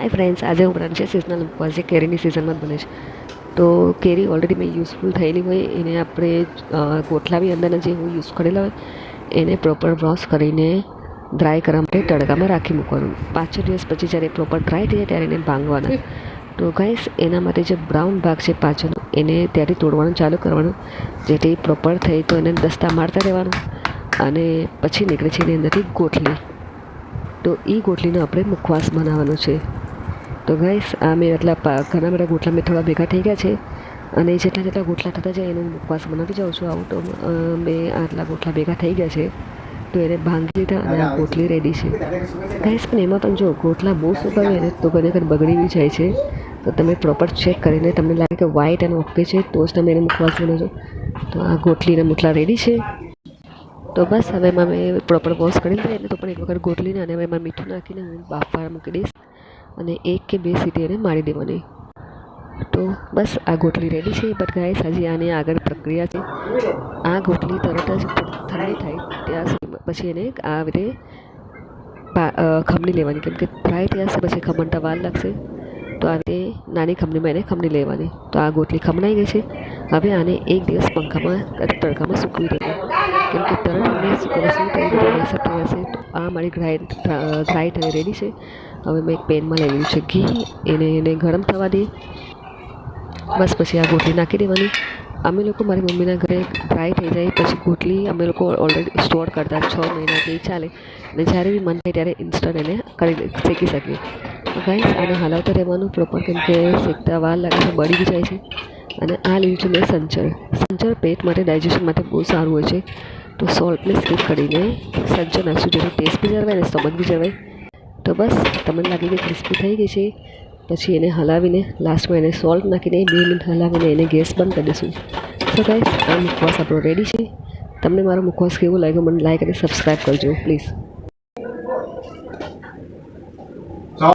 Hi friends, આજે હું બનાવું છે સિઝનલ ઉપવાસ જે કેરીની સિઝનમાં જ બને છે. તો કેરી ઓલરેડી મેં યુઝફુલ થયેલી હોય એને આપણે ગોટલા બી અંદરના જે યુઝ કરેલા હોય એને પ્રોપર વોશ કરીને ડ્રાય કરવા માટે તડકામાં રાખી મૂકવાનું. 5-6 દિવસ પછી જ્યારે પ્રોપર ડ્રાય થઈ જાય ત્યારે એને ભાંગવાના. તો ગાઈસ, એના માટે જે બ્રાઉન ભાગ છે પાછળનો એને ત્યાંથી તોડવાનું ચાલુ કરવાનું, જેથી પ્રોપર થઈ તો એને દસ્તા મારતા રહેવાનું. અને પછી નીકળે છે એની અંદરથી ગોટલી. તો એ ગોટલીનો આપણે મુખવાસ બનાવવાનો છે. તો ગાઈસ, આ મેં ઘણા બધા ગોટલા મેં થોડા ભેગા થઈ ગયા છે અને જેટલા ગોટલા થતા જાય એનો મુખવાસ બનાવતી જાઉં છું. આવું તો મેં આટલા ગોટલા ભેગા થઈ ગયા છે. તો એને ભાંગી લીધા અને આ ગોટલી રેડી છે. ગાઈસ, પણ એમાં પણ જો ગોટલા બહુ સુકાવે ને તો ખરેખર બગડી બી જાય છે. તો તમે પ્રોપર ચેક કરીને તમને લાગે કે વ્હાઈટ અને ઓકે છે તો જ તમે એને મુખવાસ બનાવજો. તો આ ગોટલીના મુઠલા રેડી છે. તો બસ હવે એમાં મેં પ્રોપર વોશ કરી દીધા એટલે તો પણ એક વખત ગોટલીને અને એમાં મીઠું નાખીને હું બાફવા મૂકી દઈશ અને 1 કે 2 સીટી એને મારી દેવાની. તો બસ આ ગોટલી રેડી છે. બટ ગાઈસ, હજી આની આગળ પ્રક્રિયા છે. આ ગોટલી તરત જ ઠંડી થાય ત્યાં સુધી પછી એને આ રીતે ખમણી લેવાની, કેમ કે ડ્રાય થયા છે પછી ખમણતા વાર લાગશે. તો આ રીતે નાની ખમણીમાં એને ખમણી લેવાની. તો આ ગોટલી ખમણાઈ ગઈ છે. હવે આને 1 દિવસ પંખામાં તડકામાં સૂકવી દેવાની, કેમ કે તરત એને સુકવશું તો એ બધું મેસઅપ થઈ જશે. તો આ મારી ડ્રાય થઈ રેડી છે. હવે મેં એક પેનમાં લઈ લીધું છે ઘી, એને ગરમ થવા દે. બસ પછી આ ગોટલી નાખી દેવાની. અમે લોકો મારી મમ્મીના ઘરે ડ્રાય થઈ જાય પછી ગોટલી અમે લોકો ઓલરેડી સ્ટોર કરતા 6 મહિના કે ચાલે, અને જ્યારે બી મન થાય ત્યારે ઇન્સ્ટન્ટ એને શેકી શકીએ. તો ગાઈસ, આને હલાવતા રહેવાનું પ્રોપર, કેમ કે શેકતા વાર લાગે તો બળી બી જાય છે. અને આ લીધું છે મેં સંચર પેટ માટે, ડાયજેશન માટે બહુ સારું હોય છે. તો સોલ્ટને સ્કીપ કરીને સંચર નાખશું, જેથી ટેસ્ટ બી જળવાય અને સ્ટમક બી જળવાય. તો બસ તમને લાગે કે ક્રિસ્પી થઈ ગઈ છે પછી એને હલાવીને લાસ્ટમાં એને સોલ્ટ નાખીને 2 મિનિટ હલાવીને એને ગેસ બંધ કરી દઈશું. સો ગાઈસ, આ મુખવાસ આપણો રેડી છે. તમને મારો મુખવાસ કેવો લાગ્યો મને લાઈક અને સબસ્ક્રાઈબ કરજો પ્લીઝ.